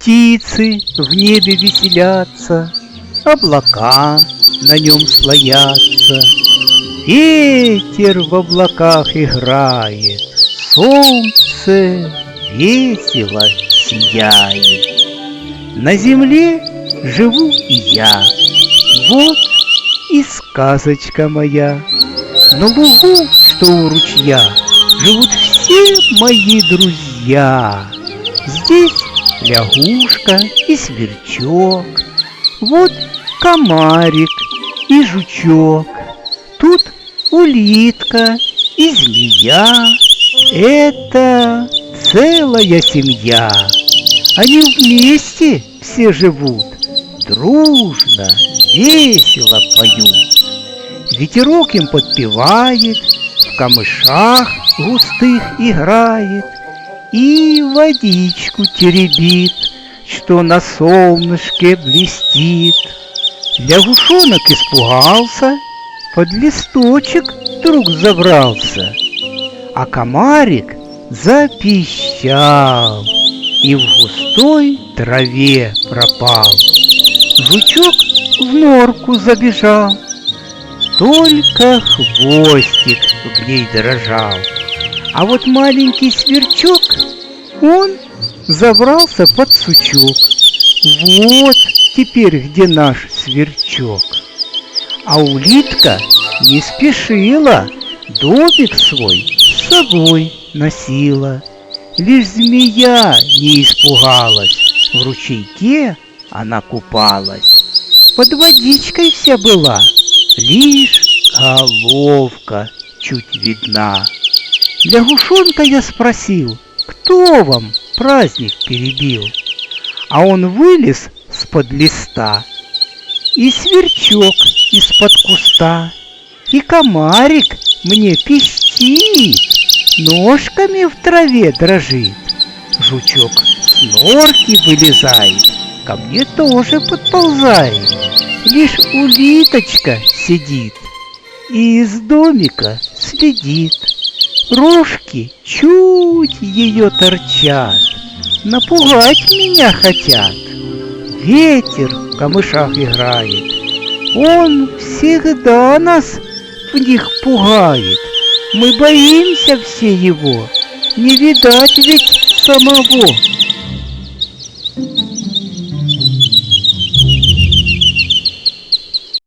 птицы в небе веселятся, облака на нем слоятся, ветер в облаках играет, солнце весело сияет. На земле живу и я, вот и сказочка моя. На лугу, что у ручья, живут все мои друзья. Здесь лягушка и сверчок, вот комарик и жучок, тут улитка и змея. Это целая семья. Они вместе все живут, дружно, весело поют. Ветерок им подпевает, в камышах густых играет и водичку теребит, что на солнышке блестит. Лягушонок испугался, под листочек вдруг забрался, а комарик запищал и в густой траве пропал. Жучок в норку забежал, только хвостик в ней дрожал. А вот маленький сверчок, он забрался под сучок. Вот теперь где наш сверчок. А улитка не спешила, домик свой с собой носила. Лишь змея не испугалась, в ручейке она купалась. Под водичкой вся была, лишь головка чуть видна. Лягушонка я спросил, кто вам праздник перебил? А он вылез с-под листа, и сверчок из-под куста, и комарик мне пищит, ножками в траве дрожит. Жучок с норки вылезает, ко мне тоже подползает. Лишь улиточка сидит и из домика следит. Рожки чуть ее торчат, напугать меня хотят. Ветер в камышах играет, он всегда нас в них пугает. Мы боимся все его, не видать ведь самого.